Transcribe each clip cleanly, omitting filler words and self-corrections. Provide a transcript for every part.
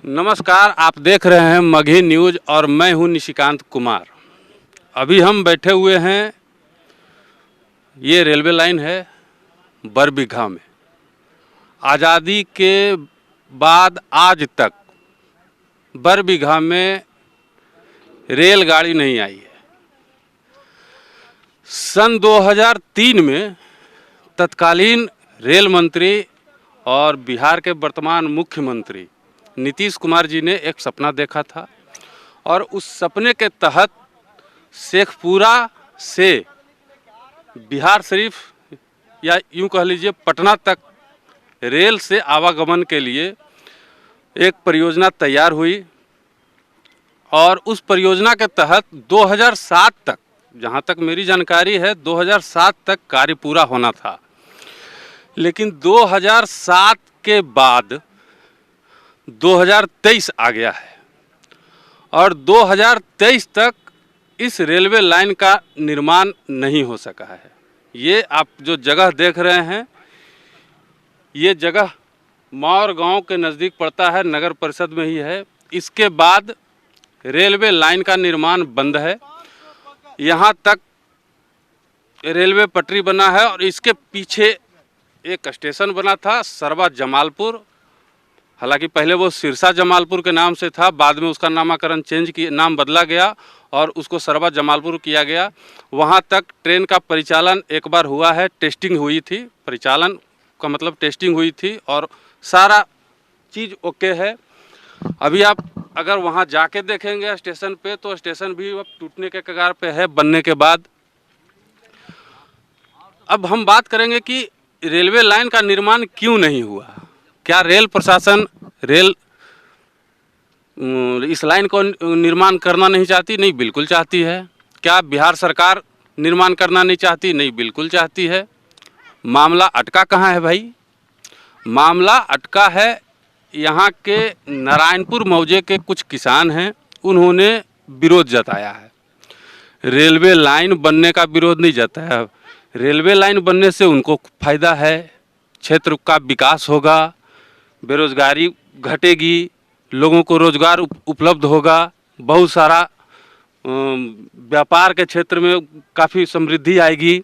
नमस्कार, आप देख रहे हैं मगही न्यूज़ और मैं हूं निशिकांत कुमार। अभी हम बैठे हुए हैं, ये रेलवे लाइन है बरबीघा में। आज़ादी के बाद आज तक बरबीघा में रेलगाड़ी नहीं आई है। सन 2003 में तत्कालीन रेल मंत्री और बिहार के वर्तमान मुख्यमंत्री नीतीश कुमार जी ने एक सपना देखा था और उस सपने के तहत शेखपुरा से बिहार शरीफ या यूं कह लीजिए पटना तक रेल से आवागमन के लिए एक परियोजना तैयार हुई और उस परियोजना के तहत 2007 तक, जहां तक मेरी जानकारी है 2007 तक कार्य पूरा होना था। लेकिन 2007 के बाद 2023 आ गया है और 2023 तक इस रेलवे लाइन का निर्माण नहीं हो सका है। ये आप जो जगह देख रहे हैं, ये जगह मौर गांव के नज़दीक पड़ता है, नगर परिषद में ही है। इसके बाद रेलवे लाइन का निर्माण बंद है। यहाँ तक रेलवे पटरी बना है और इसके पीछे एक स्टेशन बना था सरवा जमालपुर। हालांकि पहले वो सिरसा जमालपुर के नाम से था, बाद में उसका नामकरण नाम बदला गया और उसको सरवा जमालपुर किया गया। वहाँ तक ट्रेन का परिचालन एक बार हुआ है, टेस्टिंग हुई थी, परिचालन का मतलब टेस्टिंग हुई थी और सारा चीज़ ओके है। अभी आप अगर वहाँ जाके देखेंगे स्टेशन पे तो स्टेशन भी अब टूटने के कगार पे है बनने के बाद। अब हम बात करेंगे कि रेलवे लाइन का निर्माण क्यों नहीं हुआ। क्या रेल प्रशासन इस लाइन को निर्माण करना नहीं चाहती? नहीं, बिल्कुल चाहती है। क्या बिहार सरकार निर्माण करना नहीं चाहती? नहीं, बिल्कुल चाहती है। मामला अटका कहाँ है भाई? मामला अटका है यहाँ के नारायणपुर मौजे के कुछ किसान हैं, उन्होंने विरोध जताया है। रेलवे लाइन बनने का विरोध नहीं जताया। रेलवे लाइन बनने से उनको फ़ायदा है, क्षेत्र का विकास होगा, बेरोजगारी घटेगी, लोगों को रोजगार उपलब्ध होगा, बहुत सारा व्यापार के क्षेत्र में काफ़ी समृद्धि आएगी।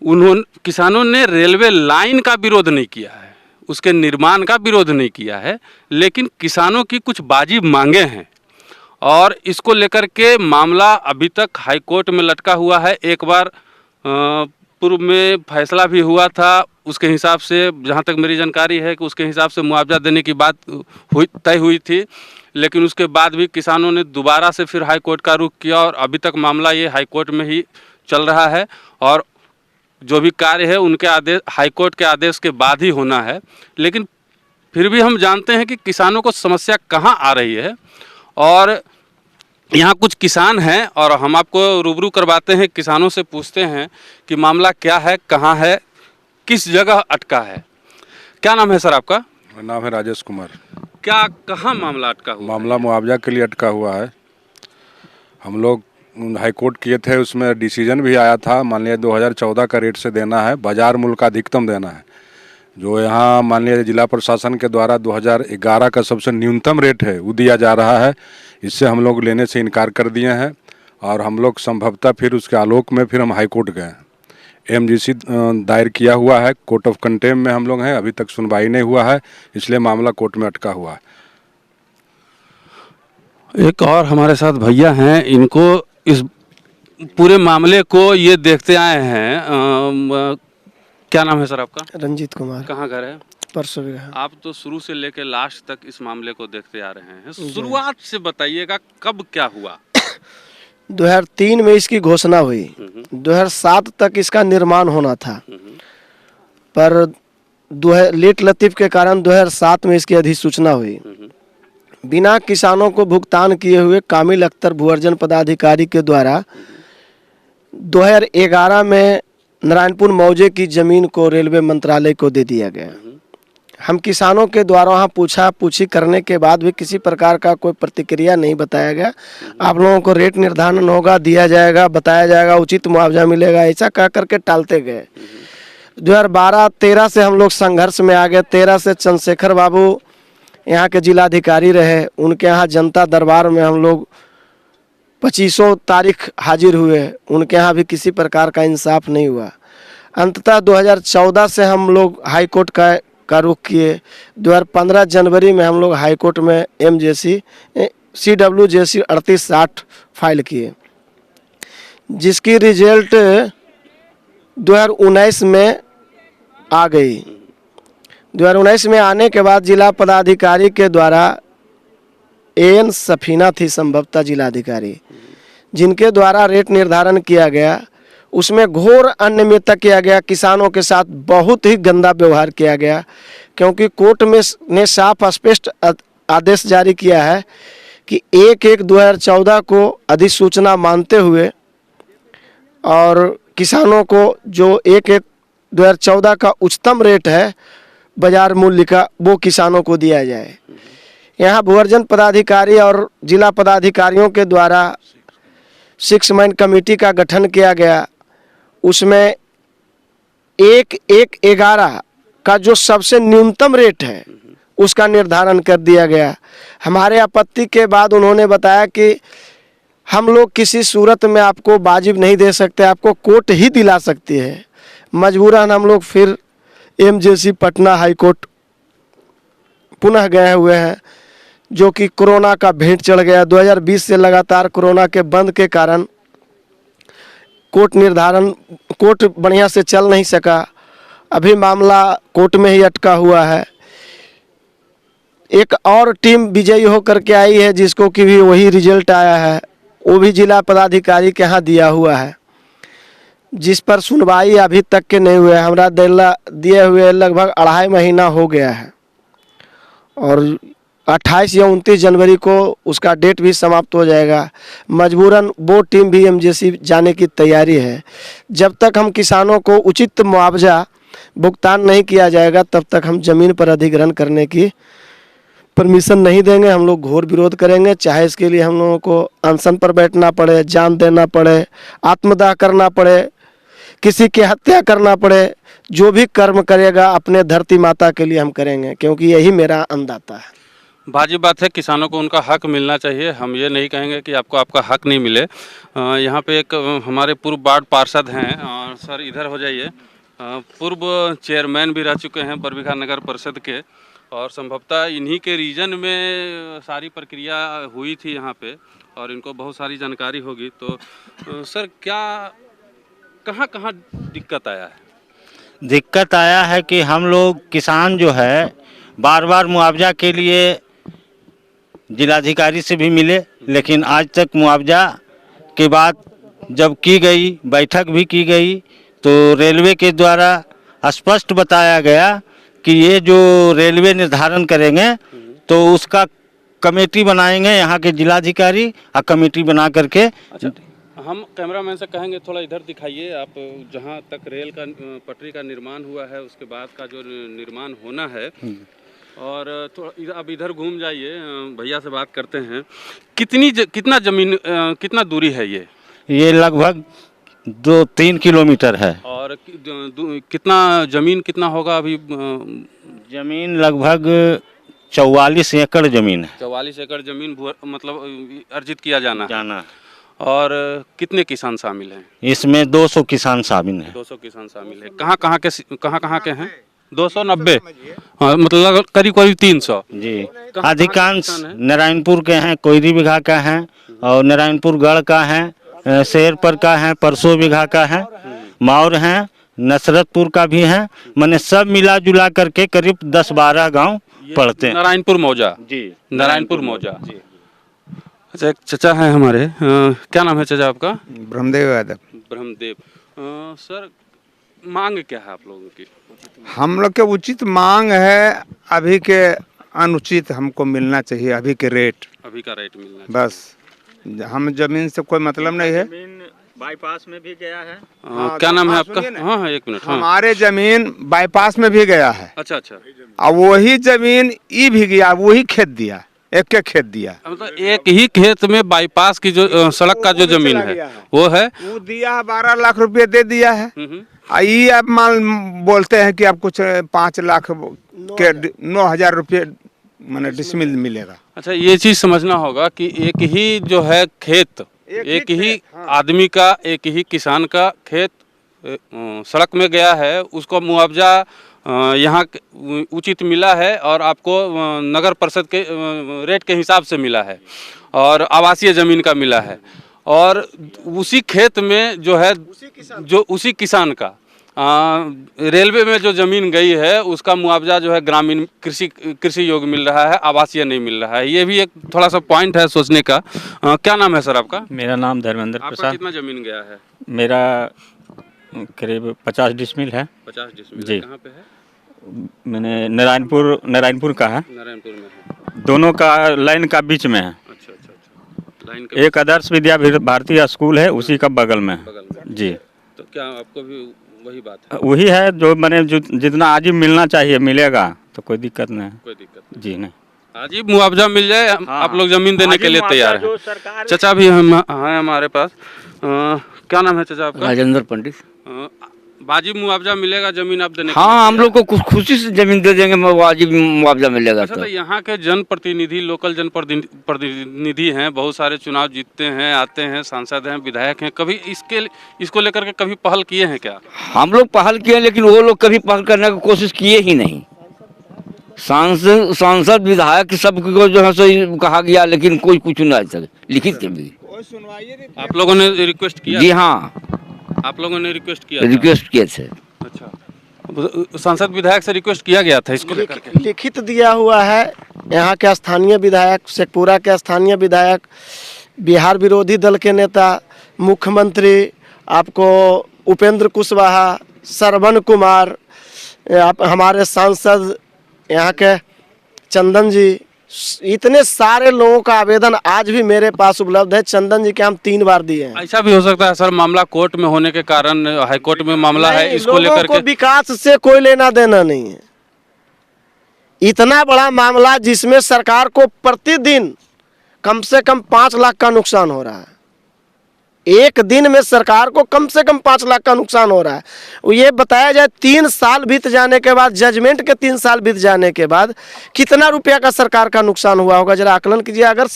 किसानों ने रेलवे लाइन का विरोध नहीं किया है, उसके निर्माण का विरोध नहीं किया है, लेकिन किसानों की कुछ वाजिब मांगे हैं और इसको लेकर के मामला अभी तक हाई कोर्ट में लटका हुआ है। एक बार पूर्व में फैसला भी हुआ था, उसके हिसाब से जहाँ तक मेरी जानकारी है कि उसके हिसाब से मुआवजा देने की बात तय हुई थी, लेकिन उसके बाद भी किसानों ने दोबारा से फिर हाई कोर्ट का रुख किया और अभी तक मामला ये हाई कोर्ट में ही चल रहा है और जो भी कार्य है उनके आदेश, हाई कोर्ट के आदेश के बाद ही होना है। लेकिन फिर भी हम जानते हैं कि किसानों को समस्या कहाँ आ रही है और यहाँ कुछ किसान हैं और हम आपको रूबरू करवाते हैं, किसानों से पूछते हैं कि मामला क्या है, कहाँ है, किस जगह अटका है। क्या नाम है सर आपका? मेरा नाम है राजेश कुमार। क्या कहाँ मामला अटका हुआ? मामला मुआवजा के लिए अटका हुआ है। हम लोग हाई कोर्ट किए थे, उसमें डिसीजन भी आया था, मान लिया 2014 का रेट से देना है, बाजार मूल्य का अधिकतम देना है। जो यहाँ मान लिया जिला प्रशासन के द्वारा 2011 का सबसे न्यूनतम रेट है वो दिया जा रहा है। इससे हम लोग लेने से इनकार कर दिए हैं और हम लोग संभवतः फिर उसके आलोक में फिर हम हाई कोर्ट गए। एमजीसी दायर किया हुआ है, कोर्ट ऑफ कंटेम में हम लोग हैं, अभी तक सुनवाई नहीं हुआ है, इसलिए मामला कोर्ट में अटका हुआ है। एक और हमारे साथ भैया हैं, इनको इस पूरे मामले को ये देखते आए हैं। क्या नाम है सर आपका? रंजीत कुमार। कहाँ घर है? परसों। आप तो शुरू से लेकर लास्ट तक इस मामले को देखते आ रहे हैं, शुरुआत से बताइएगा कब क्या हुआ? 2003 में इसकी घोषणा हुई, 2007 तक इसका निर्माण होना था, पर लेट लतीफ के कारण 2007 में इसकी अधिसूचना हुई। बिना किसानों को भुगतान किए हुए कामिल अख्तर भूअर्जन पदाधिकारी के द्वारा 2011 में नारायणपुर मौजे की जमीन को रेलवे मंत्रालय को दे दिया गया। हम किसानों के द्वारा वहाँ पूछी करने के बाद भी किसी प्रकार का कोई प्रतिक्रिया नहीं बताया गया। आप लोगों को रेट निर्धारण होगा, दिया जाएगा, बताया जाएगा, उचित मुआवजा मिलेगा, ऐसा कह करके टालते गए। 2012-13 से हम लोग संघर्ष में आ गए। 13 से चंद्रशेखर बाबू यहाँ के जिलाधिकारी रहे, उनके यहाँ जनता दरबार में हम लोग 25 तारीख हाजिर हुए, उनके यहाँ भी किसी प्रकार का इंसाफ नहीं हुआ। अंततः 2014 से हम लोग हाई कोर्ट का रुख किए। 2015 जनवरी में हम लोग हाई कोर्ट में MJC CWJC 3860 फाइल किए, जिसकी रिजल्ट 2019 में आ गई। 2019 में आने के बाद जिला पदाधिकारी के द्वारा AN सफीना थी संभवतः जिलाधिकारी, जिनके द्वारा रेट निर्धारण किया गया, उसमें घोर अनियमितता किया गया। किसानों के साथ बहुत ही गंदा व्यवहार किया गया, क्योंकि कोर्ट में ने साफ स्पष्ट आदेश जारी किया है कि 1/1/2014 को अधिसूचना मानते हुए और किसानों को जो 1/1/2014 का उच्चतम रेट है बाजार मूल्य का, वो किसानों को दिया जाए। यहाँ भूअर्जन पदाधिकारी और जिला पदाधिकारियों के द्वारा 6 मैन कमेटी का गठन किया गया। उसमें 1/1/11 का जो सबसे न्यूनतम रेट है उसका निर्धारण कर दिया गया। हमारे आपत्ति के बाद उन्होंने बताया कि हम लोग किसी सूरत में आपको वाजिब नहीं दे सकते, आपको कोर्ट ही दिला सकती है। मजबूरन हम लोग फिर MJC पटना हाई कोर्ट पुनः गए हुए हैं, जो कि कोरोना का भेंट चढ़ गया। 2020 से लगातार कोरोना के बंद के कारण कोर्ट बढ़िया से चल नहीं सका। अभी मामला कोर्ट में ही अटका हुआ है। एक और टीम विजयी होकर के आई है, जिसको कि भी वही रिजल्ट आया है, वो भी जिला पदाधिकारी के यहाँ दिया हुआ है, जिस पर सुनवाई अभी तक के नहीं हुए। हमरा दिए हुए लगभग 2.5 महीना हो गया है और 28 या 29 जनवरी को उसका डेट भी समाप्त हो जाएगा। मजबूरन वो टीम भी MJC जाने की तैयारी है। जब तक हम किसानों को उचित मुआवजा भुगतान नहीं किया जाएगा, तब तक हम ज़मीन पर अधिग्रहण करने की परमिशन नहीं देंगे। हम लोग घोर विरोध करेंगे, चाहे इसके लिए हम लोगों को अनशन पर बैठना पड़े, जान देना पड़े, आत्मदाह करना पड़े, किसी की हत्या करना पड़े। जो भी कर्म करेगा अपने धरती माता के लिए हम करेंगे, क्योंकि यही मेरा अन्नदाता है। वाजिब बात है, किसानों को उनका हक मिलना चाहिए। हम ये नहीं कहेंगे कि आपको आपका हक नहीं मिले। यहाँ पे एक हमारे पूर्व वार्ड पार्षद हैं, सर इधर हो जाइए। पूर्व चेयरमैन भी रह चुके हैं बरबीघा नगर परिषद के, और संभवतः इन्हीं के रीजन में सारी प्रक्रिया हुई थी यहाँ पे, और इनको बहुत सारी जानकारी होगी। तो सर क्या कहाँ कहाँ दिक्कत आया है? दिक्कत आया है कि हम लोग किसान जो है बार बार मुआवजा के लिए जिलाधिकारी से भी मिले, लेकिन आज तक मुआवजा के बाद जब की गई बैठक भी की गई तो रेलवे के द्वारा स्पष्ट बताया गया कि ये जो रेलवे निर्धारण करेंगे तो उसका कमेटी बनाएंगे यहाँ के जिलाधिकारी, और कमेटी बना करके। अच्छा, हम कैमरामैन से कहेंगे थोड़ा इधर दिखाइए आप, जहाँ तक रेल का पटरी का निर्माण हुआ है उसके बाद का जो निर्माण होना है, और थोड़ा अब इधर घूम जाइए, भैया से बात करते हैं। कितना जमीन कितना दूरी है ये लगभग 2-3 किलोमीटर है। और कितना जमीन कितना होगा अभी? जमीन लगभग 44 एकड़ जमीन है। 44 एकड़ जमीन मतलब अर्जित किया जाना। और कितने किसान शामिल हैं इसमें? 200 किसान शामिल हैं। 200 किसान शामिल है। कहाँ के हैं? 290, हाँ, मतलब करीब 300 जी। अधिकांश नारायणपुर के हैं, कोयरी बीघा का है, और नारायणपुर गढ़ का है, शेरपर का है, परसों बीघा का है, माउर हैं, नसरतपुर का भी है। मैंने सब मिला जुला करके करीब 10-12 गांव पड़ते हैं। नारायणपुर मौजा जी, नारायणपुर मौजा जी। अच्छा, एक चचा है हमारे, क्या नाम है चचा आपका? ब्रह्मदेव यादव। ब्रह्मदेव। सर मांग क्या है आप लोगों की? हम लोग के उचित मांग है, अभी के अनुचित हमको मिलना चाहिए, अभी के रेट, अभी का रेट मिलना चाहिए। बस हम जमीन से कोई मतलब नहीं है। बाईपास में भी गया है। क्या नाम है आपका? हाँ, एक मिनट। हमारे जमीन बाईपास में भी गया है। अच्छा। और वही जमीन ई भी गया, वही खेत दिया, एक खेत दिया। मतलब एक ही खेत में बाईपास की जो सड़क का जो जमीन है वो है, वो दिया है 12 लाख रुपये दे दिया है। ये आप मान बोलते हैं कि आप कुछ 5 लाख के 9,000 रुपये मैंने डिसमिल मिलेगा। अच्छा, ये चीज़ समझना होगा कि एक ही जो है खेत, एक ही आदमी का, एक ही किसान का खेत सड़क में गया है, उसको मुआवजा यहाँ उचित मिला है और आपको नगर परिषद के रेट के हिसाब से मिला है और आवासीय ज़मीन का मिला है, और उसी खेत में जो है जो उसी किसान का रेलवे में जो ज़मीन गई है उसका मुआवजा जो है ग्रामीण कृषि योग्य मिल रहा है, आवासीय नहीं मिल रहा है। ये भी एक थोड़ा सा पॉइंट है सोचने का। क्या नाम है सर आपका? मेरा नाम धर्मेंद्र आपका प्रसाद। कितना ज़मीन गया है? मेरा करीब 50 डिसमिल है। 50 डिसमिल। जी। कहाँ पे है? मैंने नारायणपुर का है। नारायणपुर में है। दोनों का लाइन का बीच में है। अच्छा अच्छा अच्छा। लाइन के एक आदर्श विद्या भारतीय स्कूल है, उसी का बगल में है। बगल में। जी। तो क्या आपको भी वही बात है? वही है जो मैंने जितना आज ही मिलना चाहिए मिलेगा तो कोई दिक्कत नहीं है। कोई दिक्कत नहीं। जी नहीं। आज ही मुआवजा मिल जाए, आप लोग ज़मीन देने के लिए तैयार हैं। चाचा भी हम हैं हमारे पास। क्या नाम है चाचा आपका? राजेंद्र पंडित। वाजिब मुआवजा मिलेगा ज़मीन आप देने के हाँ, लिए हम लोग को कुछ खुशी से जमीन दे देंगे, वाजिब मुआवजा मिलेगा। अच्छा, तो यहाँ के जनप्रतिनिधि, लोकल जनप्रतिनिधि हैं, बहुत सारे चुनाव जीतते हैं, आते हैं, सांसद हैं, विधायक हैं, कभी इसको लेकर के कभी पहल किए हैं क्या? हम लोग पहल किए, लेकिन वो लोग कभी पहल करने की कोशिश किए ही नहीं। सांसद विधायक सबको जो है सो कहा गया, लेकिन कोई कुछ नहीं आज तक लिखित के भी। आप लोगों ने रिक्वेस्ट किया? जी हाँ, आप लोगों ने रिक्वेस्ट किया था? रिक्वेस्ट किए थे। अच्छा, सांसद विधायक से रिक्वेस्ट किया गया था इसको लेकर के? लिखित दिया हुआ है। यहाँ के स्थानीय विधायक, शेखपुरा के स्थानीय विधायक, बिहार विरोधी दल के नेता, मुख्यमंत्री आपको उपेंद्र कुशवाहा, श्रवण कुमार, आप हमारे सांसद यहाँ के चंदन जी, इतने सारे लोगों का आवेदन आज भी मेरे पास उपलब्ध है। चंदन जी के हम 3 बार दिए हैं। ऐसा भी हो सकता है सर, मामला कोर्ट में होने के कारण, हाई कोर्ट में मामला है, इसको लोगों लेकर को के विकास से कोई लेना देना नहीं है। इतना बड़ा मामला जिसमें सरकार को प्रतिदिन कम से कम 5 लाख का नुकसान हो रहा है। एक दिन में सरकार को कम से कम 5 लाख का नुकसान हो रहा है। ये बताया जाए 3 साल बीत जाने के बाद, जजमेंट के 3 साल बीत जाने के बाद कितना रुपया का सरकार का नुकसान हुआ होगा, जरा आकलन कीजिए। अगर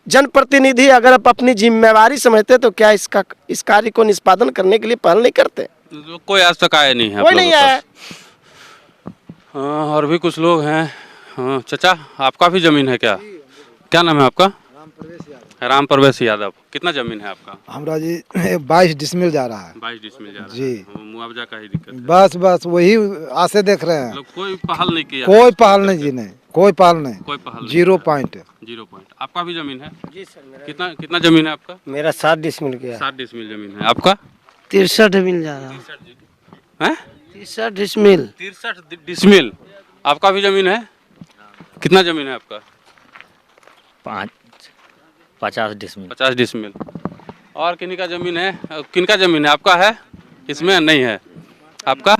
जनप्रतिनिधि अगर अपनी जिम्मेवारी समझते तो क्या इस कार्य को निष्पादन करने के लिए पहल नहीं करते? कोई आज तक आया नहीं है। कोई नहीं आया। और भी कुछ लोग हैं। हाँ चाचा, आपका भी जमीन है क्या? क्या नाम है आपका? राम प्रवेश यादव। कितना जमीन है आपका? हमरा जी 22 डिसमिल जा रहा है। 22 डिसमिल जा रहा है। जी। मुआवजा का ही दिक्कत है। बस वही आसे देख रहे हैं। लोग कोई पहल नहीं किया? कोई पहल नहीं जी, नहीं कोई पहल नहीं। कोई पहल नहीं। 0 पॉइंट। 0 पॉइंट। आपका भी जमीन है? जी सर। कितना जमीन है आपका? मेरा 7 डिसमिल गया। 7 डिसमिल जमीन है। आपका? 63 डिसमिल जा रहा है। 63 डिसमिल। 63 डिसमिल। आपका भी जमीन है? कितना जमीन है आपका? 50 डिसमिल। 50 डिसमिल। और किन्हीं का जमीन है? किनका जमीन है? आपका है? इसमें नहीं है। आपका?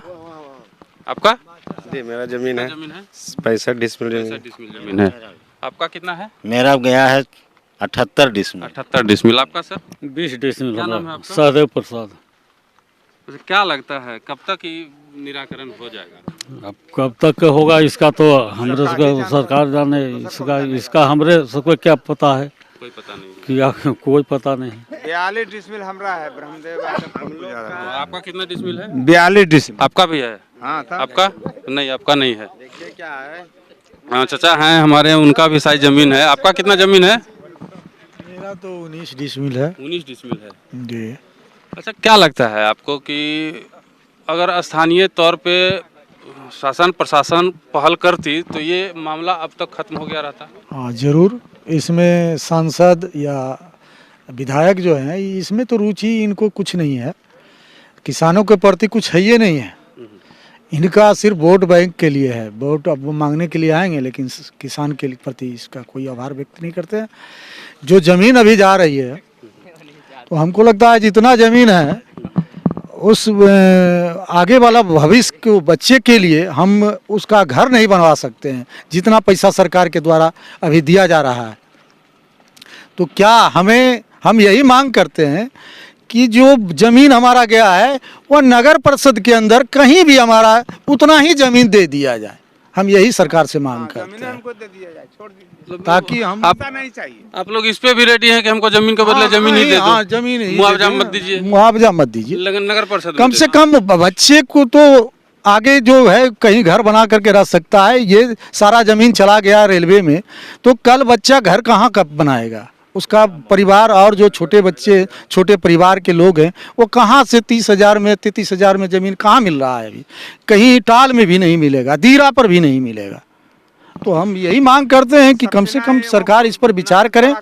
जी, मेरा जमीन है जमीन है 65 डिसमिल 65 डिसमिल जमीन है। आपका कितना है? मेरा गया है 78 डिसमिल। 78 डिसमिल। आपका सर? 20 डिसमिल। क्या नाम है आपका? सहदेव प्रसाद। अच्छा, क्या लगता है कब तक ये निराकरण हो जाएगा? अब कब तक होगा इसका तो हमरे सरकार जाने, इसका हमरे सबको क्या पता है? कोई पता नहीं है। कि कोई पता नहीं। 42 डिसमिल हमरा है ब्रह्मदेव। आपका कितना डिसमिल है? 42 डिसमिल। आपका भी है? हाँ, आपका नहीं? आपका नहीं है। देखिए क्या है। हाँ चाचा हैं हमारे, उनका भी सारी जमीन है। आपका कितना जमीन है? मेरा तो 19 डिसमिल है। 19 डिसमिल है जी। अच्छा, क्या लगता है आपको कि अगर स्थानीय तौर पे शासन प्रशासन पहल करती तो ये मामला अब तक खत्म हो गया रहता? हाँ जरूर। इसमें सांसद या विधायक जो हैं, इसमें तो रुचि इनको कुछ नहीं है। किसानों के प्रति कुछ है ये नहीं है। इनका सिर्फ वोट बैंक के लिए है। वोट अब वो मांगने के लिए आएंगे, लेकिन किसान के प्रति इसका कोई आभार व्यक्त नहीं करते हैं। जो ज़मीन अभी जा रही है, तो हमको लगता है जितना ज़मीन है उस आगे वाला भविष्य के बच्चे के लिए हम उसका घर नहीं बनवा सकते हैं, जितना पैसा सरकार के द्वारा अभी दिया जा रहा है। तो क्या हम यही मांग करते हैं कि जो ज़मीन हमारा गया है वो नगर परिषद के अंदर कहीं भी हमारा उतना ही ज़मीन दे दिया जाए। हम यही सरकार से मांग करते जमीनें हैं, हमको दे दिया जाए, छोड़ दीजिए, ताकि हम ऐसा नहीं चाहिए। आप लोग इस पे भी रेडी हैं कि हमको जमीन के बदले जमीन ही दे हाँ, दो, जमीन ही मुआवजा दे दो, मत दीजिए, मुआवजा मत दीजिए। लेकिन नगर परिषद कम से कम बच्चे को तो आगे जो है कहीं घर बना करके रख सकता है। ये सारा जमीन चला गया रेलवे में, तो कल बच्चा घर कहाँ कब बनाएगा? उसका परिवार और जो छोटे बच्चे, छोटे परिवार के लोग हैं, वो कहाँ से 30,000 में 33,000 में ज़मीन कहाँ मिल रहा है? अभी कहीं टाल में भी नहीं मिलेगा, दीरा पर भी नहीं मिलेगा। तो हम यही मांग करते हैं कि कम से कम सरकार इस पर विचार करें।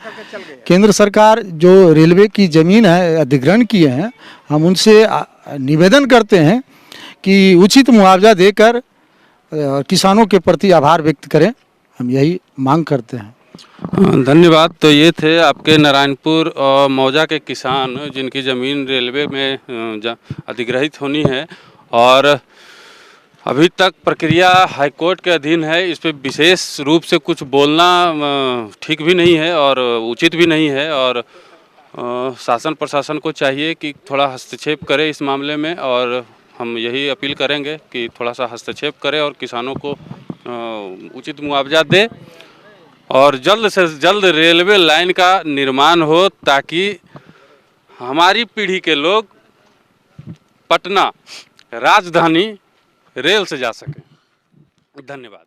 केंद्र सरकार जो रेलवे की ज़मीन है अधिग्रहण किए हैं, हम उनसे निवेदन करते हैं कि उचित मुआवजा देकर किसानों के प्रति आभार व्यक्त करें। हम यही मांग करते हैं। धन्यवाद। तो ये थे आपके नारायणपुर और मौजा के किसान जिनकी ज़मीन रेलवे में अधिग्रहित होनी है और अभी तक प्रक्रिया हाईकोर्ट के अधीन है। इस पे विशेष रूप से कुछ बोलना ठीक भी नहीं है और उचित भी नहीं है और शासन प्रशासन को चाहिए कि थोड़ा हस्तक्षेप करे इस मामले में और हम यही अपील करेंगे कि थोड़ा सा हस्तक्षेप करे और किसानों को उचित मुआवजा दे और जल्द से जल्द रेलवे लाइन का निर्माण हो ताकि हमारी पीढ़ी के लोग पटना राजधानी रेल से जा सकें। धन्यवाद।